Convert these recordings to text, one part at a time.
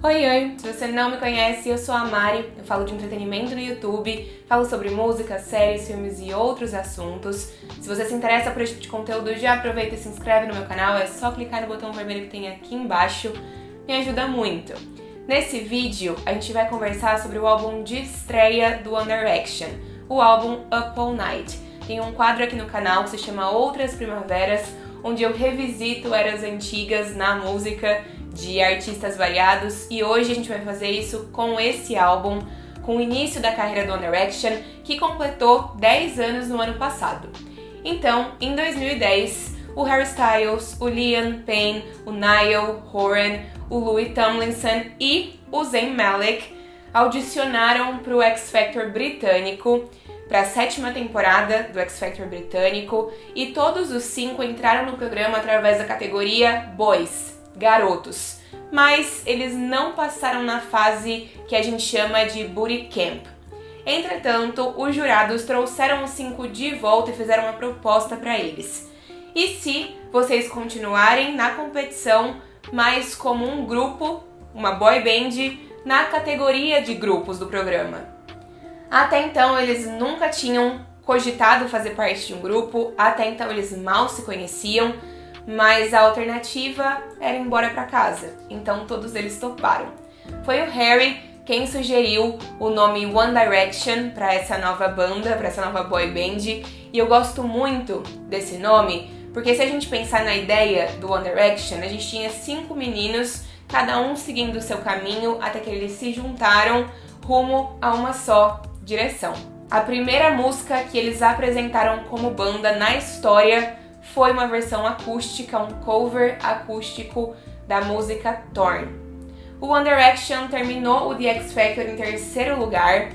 Oi, oi! Se você não me conhece, eu sou a Mari, eu falo de entretenimento no YouTube, falo sobre música, séries, filmes e outros assuntos. Se você se interessa por esse tipo de conteúdo, já aproveita e se inscreve no meu canal, é só clicar no botão vermelho que tem aqui embaixo, me ajuda muito. Nesse vídeo, a gente vai conversar sobre o álbum de estreia do One Direction, o álbum Up All Night. Tem um quadro aqui no canal que se chama Outras Primaveras, onde eu revisito eras antigas na música de artistas variados, e hoje a gente vai fazer isso com esse álbum, com o início da carreira do One Direction, que completou 10 anos no ano passado. Então, em 2010, o Harry Styles, o Liam Payne, o Niall Horan, o Louis Tomlinson e o Zayn Malik audicionaram para o X Factor britânico, para a 7ª temporada do X Factor britânico, e todos os 5 entraram no programa através da categoria Boys, garotos, mas eles não passaram na fase que a gente chama de Booty Camp. Entretanto, os jurados trouxeram os 5 de volta e fizeram uma proposta para eles. E se vocês continuarem na competição, mas como um grupo, uma boy band, na categoria de grupos do programa? Até então, eles nunca tinham cogitado fazer parte de um grupo, até então eles mal se conheciam, mas a alternativa era ir embora para casa, então todos eles toparam. Foi o Harry quem sugeriu o nome One Direction para essa nova banda, para essa nova boy band, e eu gosto muito desse nome, porque se a gente pensar na ideia do One Direction, a gente tinha 5 meninos, cada um seguindo o seu caminho, até que eles se juntaram rumo a uma só direção. A primeira música que eles apresentaram como banda na história foi uma versão acústica, um cover acústico da música Torn. O One Direction terminou o The X Factor em 3º lugar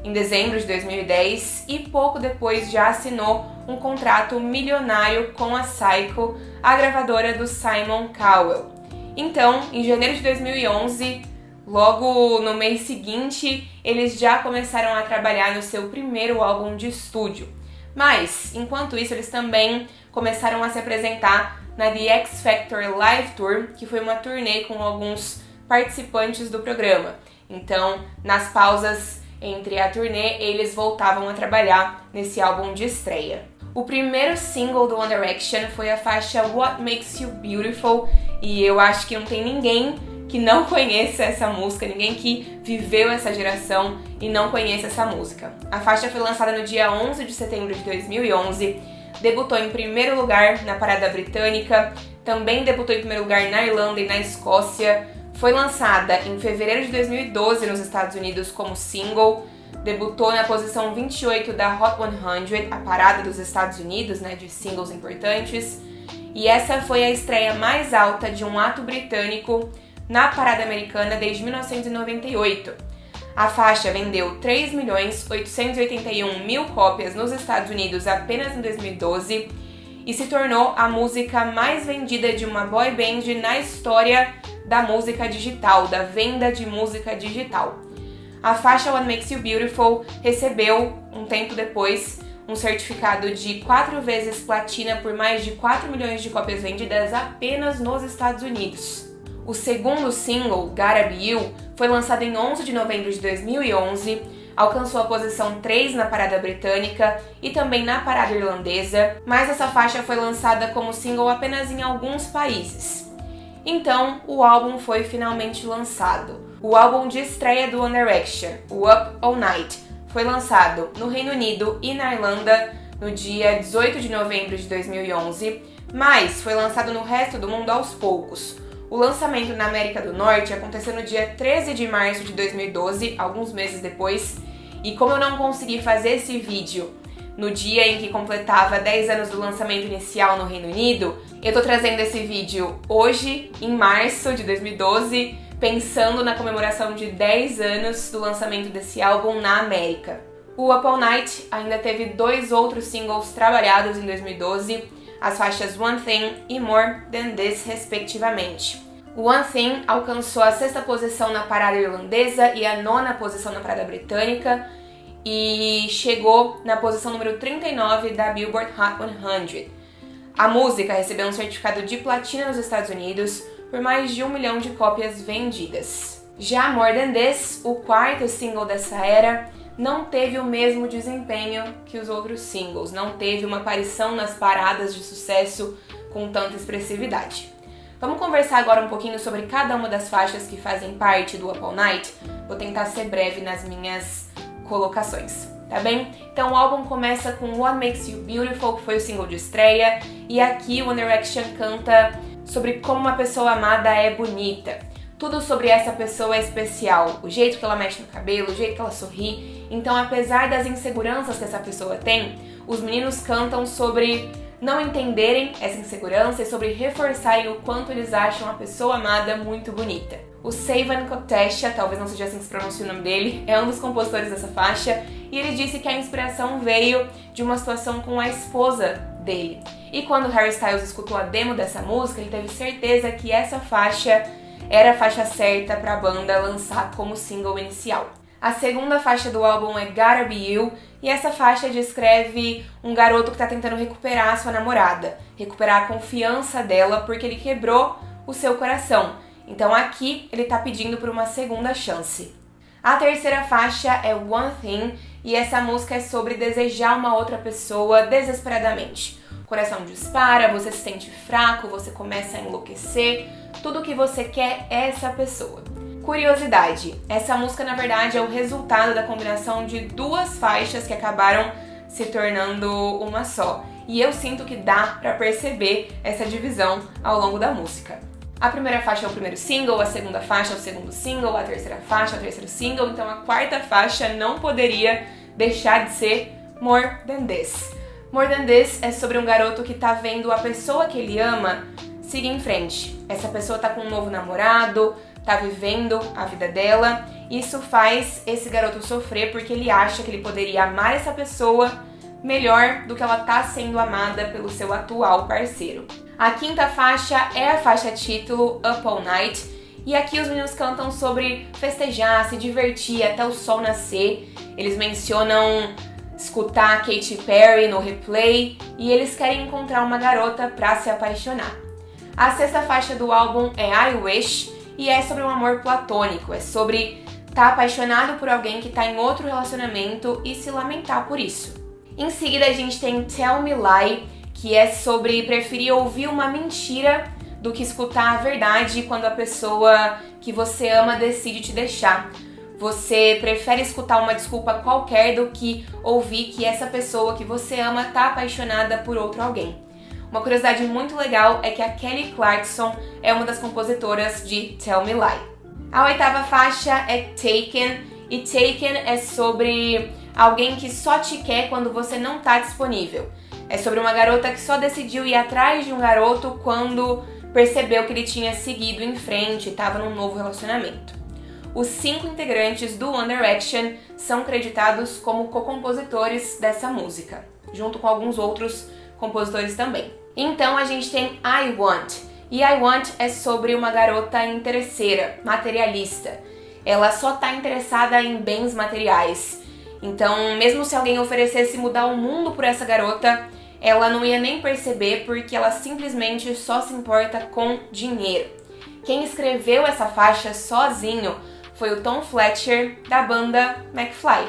em dezembro de 2010 e pouco depois já assinou um contrato milionário com a Syco, a gravadora do Simon Cowell. Então, em janeiro de 2011, logo no mês seguinte, eles já começaram a trabalhar no seu primeiro álbum de estúdio. Mas, enquanto isso, eles também começaram a se apresentar na The X Factor Live Tour, que foi uma turnê com alguns participantes do programa. Então, nas pausas entre a turnê, eles voltavam a trabalhar nesse álbum de estreia. O primeiro single do One Direction foi a faixa What Makes You Beautiful, e eu acho que não tem ninguém que não conheça essa música, ninguém que viveu essa geração e não conheça essa música. A faixa foi lançada no dia 11 de setembro de 2011, debutou em primeiro lugar na parada britânica, também debutou em primeiro lugar na Irlanda e na Escócia, foi lançada em fevereiro de 2012 nos Estados Unidos como single, debutou na posição 28 da Hot 100, a parada dos Estados Unidos, de singles importantes, e essa foi a estreia mais alta de um ato britânico na parada americana desde 1998. A faixa vendeu 3.881.000 cópias nos Estados Unidos apenas em 2012 e se tornou a música mais vendida de uma boy band na história da música digital, da venda de música digital. A faixa What Makes You Beautiful recebeu, um tempo depois, um certificado de 4 vezes platina por mais de 4 milhões de cópias vendidas apenas nos Estados Unidos. O segundo single, Gotta Be You, foi lançado em 11 de novembro de 2011, alcançou a posição 3 na parada britânica e também na parada irlandesa, mas essa faixa foi lançada como single apenas em alguns países. Então, o álbum foi finalmente lançado. O álbum de estreia do One Direction, o Up All Night, foi lançado no Reino Unido e na Irlanda no dia 18 de novembro de 2011, mas foi lançado no resto do mundo aos poucos. O lançamento na América do Norte aconteceu no dia 13 de março de 2012, alguns meses depois, e como eu não consegui fazer esse vídeo no dia em que completava 10 anos do lançamento inicial no Reino Unido, eu tô trazendo esse vídeo hoje, em março de 2012, pensando na comemoração de 10 anos do lançamento desse álbum na América. O Up All Night ainda teve 2 outros singles trabalhados em 2012, as faixas One Thing e More Than This, respectivamente. O One Thing alcançou a 6ª posição na parada irlandesa e a 9ª posição na parada britânica e chegou na posição número 39 da Billboard Hot 100. A música recebeu um certificado de platina nos Estados Unidos por mais de 1 milhão de cópias vendidas. Já More Than This, o quarto single dessa era, não teve o mesmo desempenho que os outros singles, não teve uma aparição nas paradas de sucesso com tanta expressividade. Vamos conversar agora um pouquinho sobre cada uma das faixas que fazem parte do Up All Night. Vou tentar ser breve nas minhas colocações, tá bem? Então o álbum começa com What Makes You Beautiful, que foi o single de estreia, e aqui o One Direction canta sobre como uma pessoa amada é bonita. Tudo sobre essa pessoa é especial, o jeito que ela mexe no cabelo, o jeito que ela sorri. Então, apesar das inseguranças que essa pessoa tem, os meninos cantam sobre não entenderem essa insegurança e sobre reforçarem o quanto eles acham a pessoa amada muito bonita. O Savan Kotecha, talvez não seja assim que se pronuncia o nome dele, é um dos compositores dessa faixa, e ele disse que a inspiração veio de uma situação com a esposa dele. E quando Harry Styles escutou a demo dessa música, ele teve certeza que essa faixa era a faixa certa para a banda lançar como single inicial. A segunda faixa do álbum é Gotta Be You, e essa faixa descreve um garoto que está tentando recuperar a sua namorada, recuperar a confiança dela porque ele quebrou o seu coração. Então aqui ele está pedindo por uma segunda chance. A terceira faixa é One Thing, e essa música é sobre desejar uma outra pessoa desesperadamente. O coração dispara, você se sente fraco, você começa a enlouquecer, tudo que você quer é essa pessoa. Curiosidade, essa música na verdade é o resultado da combinação de duas faixas que acabaram se tornando uma só. E eu sinto que dá pra perceber essa divisão ao longo da música. A primeira faixa é o primeiro single, a segunda faixa é o segundo single, a terceira faixa é o terceiro single, então a quarta faixa não poderia deixar de ser More Than This. More Than This é sobre um garoto que tá vendo a pessoa que ele ama seguir em frente. Essa pessoa tá com um novo namorado, tá vivendo a vida dela. Isso faz esse garoto sofrer porque ele acha que ele poderia amar essa pessoa melhor do que ela tá sendo amada pelo seu atual parceiro. A quinta faixa é a faixa título Up All Night, e aqui os meninos cantam sobre festejar, se divertir até o sol nascer. Eles mencionam escutar Katy Perry no replay e eles querem encontrar uma garota pra se apaixonar. A sexta faixa do álbum é I Wish, e é sobre um amor platônico, é sobre estar apaixonado por alguém que está em outro relacionamento e se lamentar por isso. Em seguida a gente tem Tell Me Lie, que é sobre preferir ouvir uma mentira do que escutar a verdade quando a pessoa que você ama decide te deixar. Você prefere escutar uma desculpa qualquer do que ouvir que essa pessoa que você ama está apaixonada por outro alguém. Uma curiosidade muito legal é que a Kelly Clarkson é uma das compositoras de Tell Me Lie. A oitava faixa é Taken, e Taken é sobre alguém que só te quer quando você não está disponível. É sobre uma garota que só decidiu ir atrás de um garoto quando percebeu que ele tinha seguido em frente e estava num novo relacionamento. Os 5 integrantes do One Direction são creditados como co-compositores dessa música, junto com alguns outros compositores também. Então a gente tem I Want, e I Want é sobre uma garota interesseira, materialista. Ela só tá interessada em bens materiais. Então, mesmo se alguém oferecesse mudar o mundo por essa garota, ela não ia nem perceber porque ela simplesmente só se importa com dinheiro. Quem escreveu essa faixa sozinho foi o Tom Fletcher, da banda McFly.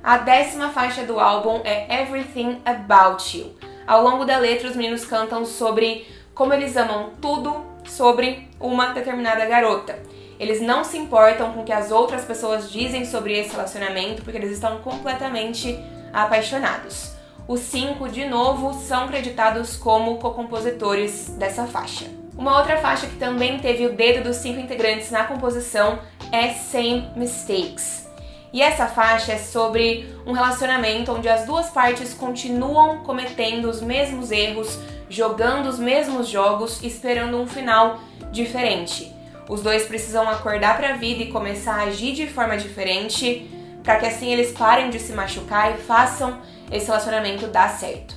A 10ª faixa do álbum é Everything About You. Ao longo da letra, os meninos cantam sobre como eles amam tudo sobre uma determinada garota. Eles não se importam com o que as outras pessoas dizem sobre esse relacionamento, porque eles estão completamente apaixonados. Os 5, de novo, são creditados como co-compositores dessa faixa. Uma outra faixa que também teve o dedo dos 5 integrantes na composição é Same Mistakes. E essa faixa é sobre um relacionamento onde as duas partes continuam cometendo os mesmos erros, jogando os mesmos jogos, esperando um final diferente. Os dois precisam acordar para a vida e começar a agir de forma diferente, para que assim eles parem de se machucar e façam esse relacionamento dar certo.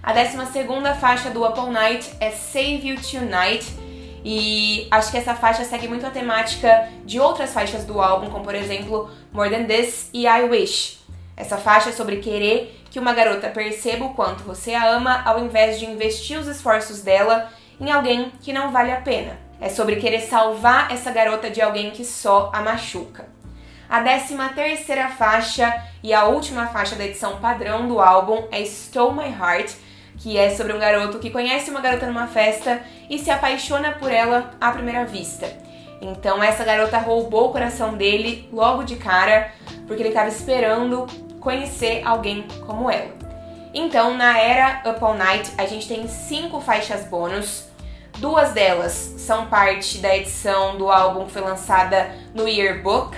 A 12ª faixa do Up All Night é Save You Tonight, e acho que essa faixa segue muito a temática de outras faixas do álbum, como por exemplo More Than This e I Wish. Essa faixa é sobre querer que uma garota perceba o quanto você a ama ao invés de investir os esforços dela em alguém que não vale a pena. É sobre querer salvar essa garota de alguém que só a machuca. A 13ª faixa e a última faixa da edição padrão do álbum é Stole My Heart, que é sobre um garoto que conhece uma garota numa festa e se apaixona por ela à primeira vista. Então essa garota roubou o coração dele logo de cara, porque ele estava esperando conhecer alguém como ela. Então, na era Up All Night, a gente tem 5 faixas bônus. 2 delas são parte da edição do álbum que foi lançada no Yearbook,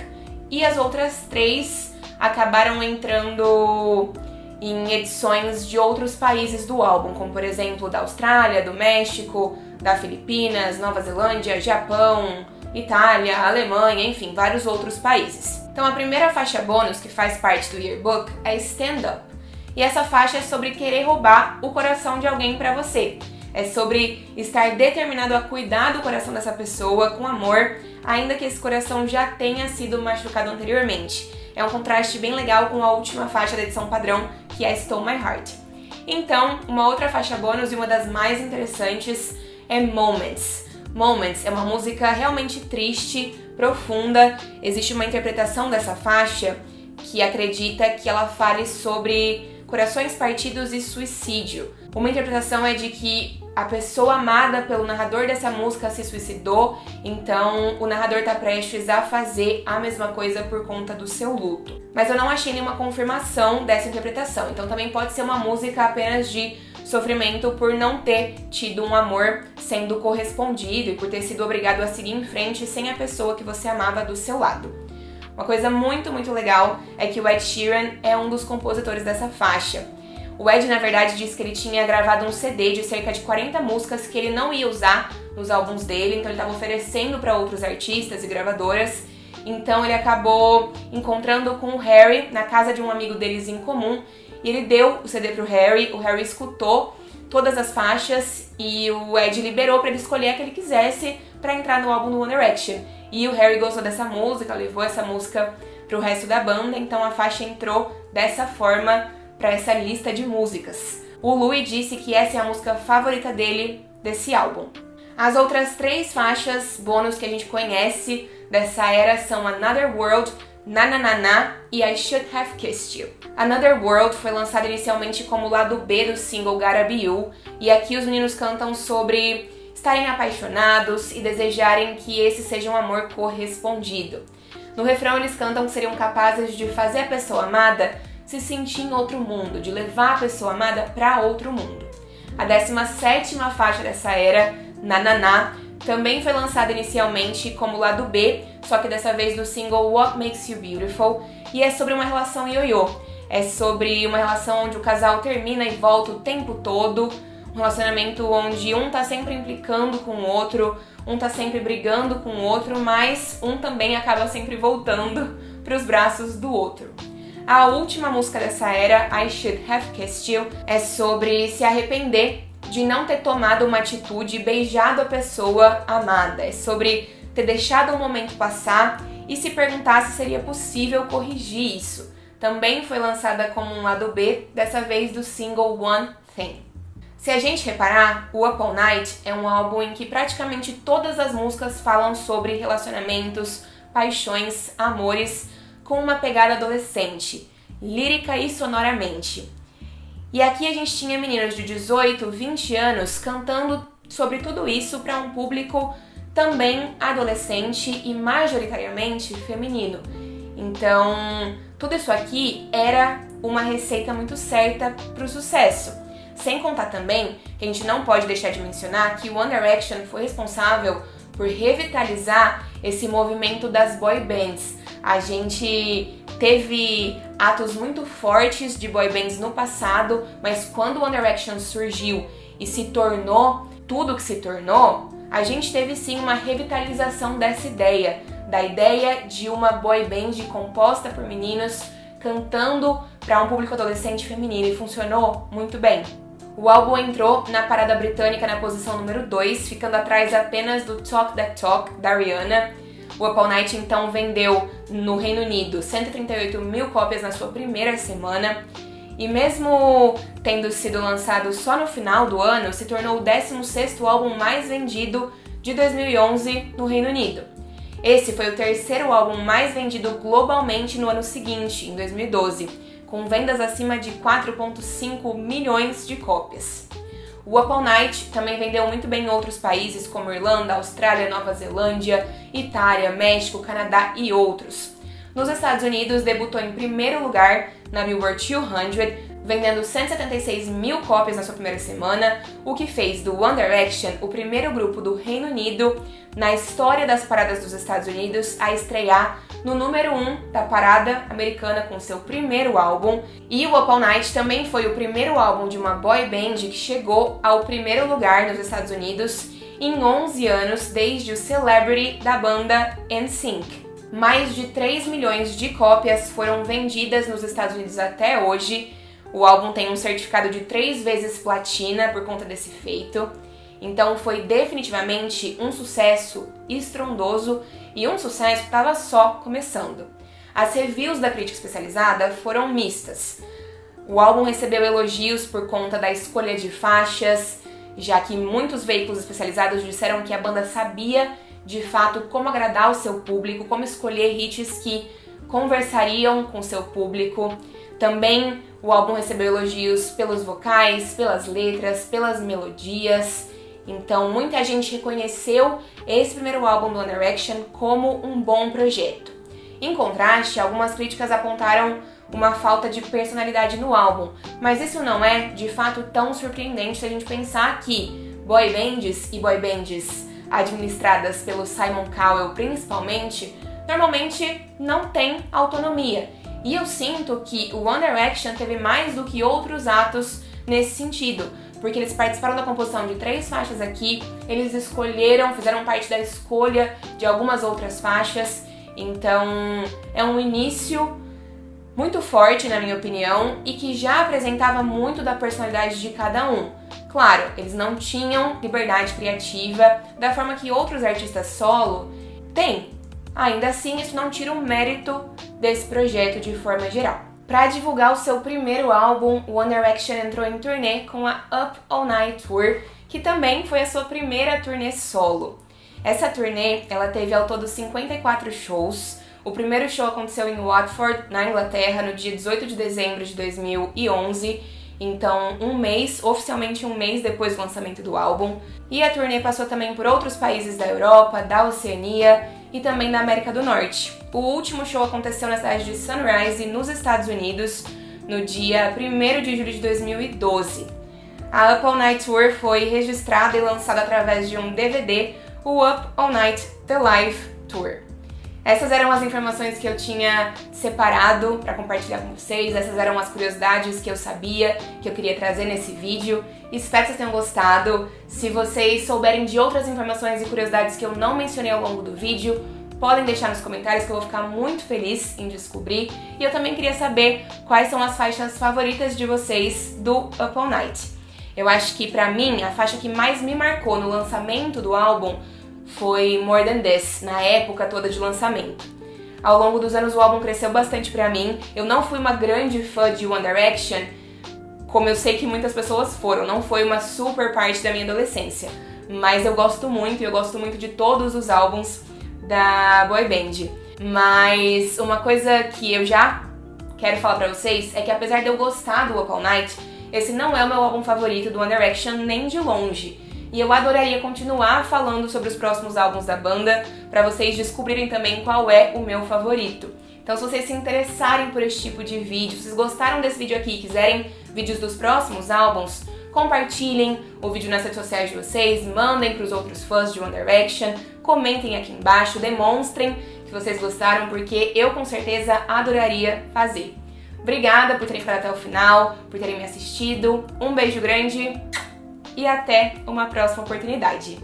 e as outras 3 acabaram entrando em edições de outros países do álbum, como por exemplo da Austrália, do México, da Filipinas, Nova Zelândia, Japão, Itália, Alemanha, enfim, vários outros países. Então a primeira faixa bônus que faz parte do Yearbook é Stand Up. E essa faixa é sobre querer roubar o coração de alguém pra você. É sobre estar determinado a cuidar do coração dessa pessoa com amor, ainda que esse coração já tenha sido machucado anteriormente. É um contraste bem legal com a última faixa da edição padrão, que é Stole My Heart. Então, uma outra faixa bônus e uma das mais interessantes é Moments. Moments é uma música realmente triste, profunda. Existe uma interpretação dessa faixa que acredita que ela fale sobre corações partidos e suicídio. Uma interpretação é de que a pessoa amada pelo narrador dessa música se suicidou, então o narrador está prestes a fazer a mesma coisa por conta do seu luto. Mas eu não achei nenhuma confirmação dessa interpretação, então também pode ser uma música apenas de sofrimento por não ter tido um amor sendo correspondido e por ter sido obrigado a seguir em frente sem a pessoa que você amava do seu lado. Uma coisa muito legal é que o Ed Sheeran é um dos compositores dessa faixa. O Ed, na verdade, disse que ele tinha gravado um CD de cerca de 40 músicas que ele não ia usar nos álbuns dele, então ele estava oferecendo para outros artistas e gravadoras. Então ele acabou encontrando com o Harry na casa de um amigo deles em comum e ele deu o CD pro Harry, o Harry escutou todas as faixas e o Ed liberou para ele escolher a que ele quisesse para entrar no álbum do One Direction. E o Harry gostou dessa música, levou essa música pro resto da banda, então a faixa entrou dessa forma para essa lista de músicas. O Louis disse que essa é a música favorita dele desse álbum. As outras 3 faixas bônus que a gente conhece dessa era são Another World, Na Na Na Na e I Should Have Kissed You. Another World foi lançada inicialmente como lado B do single Gotta Be You, e aqui os meninos cantam sobre estarem apaixonados e desejarem que esse seja um amor correspondido. No refrão eles cantam que seriam capazes de fazer a pessoa amada se sentir em outro mundo, de levar a pessoa amada para outro mundo. A 17ª faixa dessa era, Na Na Na, também foi lançada inicialmente como lado B, só que dessa vez do single What Makes You Beautiful, e é sobre uma relação ioiô. É sobre uma relação onde o casal termina e volta o tempo todo, um relacionamento onde um tá sempre implicando com o outro, um tá sempre brigando com o outro, mas um também acaba sempre voltando para os braços do outro. A última música dessa era, I Should Have Kissed You, é sobre se arrepender de não ter tomado uma atitude e beijado a pessoa amada. É sobre ter deixado o momento passar e se perguntar se seria possível corrigir isso. Também foi lançada como um lado B, dessa vez do single One Thing. Se a gente reparar, o Up All Night é um álbum em que praticamente todas as músicas falam sobre relacionamentos, paixões, amores, com uma pegada adolescente, lírica e sonoramente. E aqui a gente tinha meninas de 18, 20 anos cantando sobre tudo isso para um público também adolescente e majoritariamente feminino. Então, tudo isso aqui era uma receita muito certa para o sucesso. Sem contar também que a gente não pode deixar de mencionar que o One Direction foi responsável por revitalizar esse movimento das boy bands. A gente teve atos muito fortes de boy bands no passado, mas quando o One Direction surgiu e se tornou tudo que se tornou, a gente teve sim uma revitalização dessa ideia, da ideia de uma boy band composta por meninos cantando para um público adolescente feminino, e funcionou muito bem. O álbum entrou na parada britânica na posição número 2, ficando atrás apenas do Talk That Talk, da Rihanna. O Up All Night, então, vendeu no Reino Unido 138 mil cópias na sua primeira semana. E mesmo tendo sido lançado só no final do ano, se tornou o 16º álbum mais vendido de 2011 no Reino Unido. Esse foi o terceiro álbum mais vendido globalmente no ano seguinte, em 2012, com vendas acima de 4,5 milhões de cópias. O Up All Night também vendeu muito bem em outros países como Irlanda, Austrália, Nova Zelândia, Itália, México, Canadá e outros. Nos Estados Unidos, debutou em primeiro lugar na Billboard 200, vendendo 176 mil cópias na sua primeira semana, o que fez do One Direction o primeiro grupo do Reino Unido na história das paradas dos Estados Unidos a estrear no número 1 da parada americana com seu primeiro álbum. E o Up All Night também foi o primeiro álbum de uma boy band que chegou ao primeiro lugar nos Estados Unidos em 11 anos, desde o Celebrity da banda NSYNC. Mais de 3 milhões de cópias foram vendidas nos Estados Unidos até hoje. O álbum tem um certificado de 3 vezes platina por conta desse feito. Então foi definitivamente um sucesso estrondoso e um sucesso que estava só começando. As reviews da crítica especializada foram mistas. O álbum recebeu elogios por conta da escolha de faixas, já que muitos veículos especializados disseram que a banda sabia de fato como agradar o seu público, como escolher hits que conversariam com seu público. Também o álbum recebeu elogios pelos vocais, pelas letras, pelas melodias. Então muita gente reconheceu esse primeiro álbum do One Direction como um bom projeto. Em contraste, algumas críticas apontaram uma falta de personalidade no álbum, mas isso não é de fato tão surpreendente se a gente pensar que boy bands e boy bands administradas pelo Simon Cowell principalmente, normalmente não têm autonomia. E eu sinto que o One Direction teve mais do que outros atos nesse sentido, porque eles participaram da composição de 3 faixas aqui, eles escolheram, fizeram parte da escolha de algumas outras faixas, então é um início muito forte, na minha opinião, e que já apresentava muito da personalidade de cada um. Claro, eles não tinham liberdade criativa da forma que outros artistas solo têm. Ainda assim, isso não tira o mérito desse projeto de forma geral. Para divulgar o seu primeiro álbum, One Direction entrou em turnê com a Up All Night Tour, que também foi a sua primeira turnê solo. Essa turnê, ela teve ao todo 54 shows. O primeiro show aconteceu em Watford, na Inglaterra, no dia 18 de dezembro de 2011, então oficialmente um mês depois do lançamento do álbum. E a turnê passou também por outros países da Europa, da Oceania e também da América do Norte. O último show aconteceu na cidade de Sunrise, nos Estados Unidos, no dia 1º de julho de 2012. A Up All Night Tour foi registrada e lançada através de um DVD, o Up All Night The Live Tour. Essas eram as informações que eu tinha separado para compartilhar com vocês, essas eram as curiosidades que eu sabia, que eu queria trazer nesse vídeo. Espero que vocês tenham gostado. Se vocês souberem de outras informações e curiosidades que eu não mencionei ao longo do vídeo, podem deixar nos comentários que eu vou ficar muito feliz em descobrir. E eu também queria saber quais são as faixas favoritas de vocês do Up All Night. Eu acho que pra mim, a faixa que mais me marcou no lançamento do álbum foi More Than This, na época toda de lançamento. Ao longo dos anos o álbum cresceu bastante pra mim. Eu não fui uma grande fã de One Direction, como eu sei que muitas pessoas foram, não foi uma super parte da minha adolescência. Mas eu gosto muito, e eu gosto muito de todos os álbuns da boy band. Mas uma coisa que eu já quero falar pra vocês é que apesar de eu gostar do Up All Night, esse não é o meu álbum favorito do One Direction nem de longe. E eu adoraria continuar falando sobre os próximos álbuns da banda pra vocês descobrirem também qual é o meu favorito. Então se vocês se interessarem por esse tipo de vídeo, se vocês gostaram desse vídeo aqui e quiserem vídeos dos próximos álbuns, compartilhem o vídeo nas redes sociais de vocês, mandem pros outros fãs de One Direction, comentem aqui embaixo, demonstrem que vocês gostaram, porque eu com certeza adoraria fazer. Obrigada por terem ficado até o final, por terem me assistido, um beijo grande e até uma próxima oportunidade.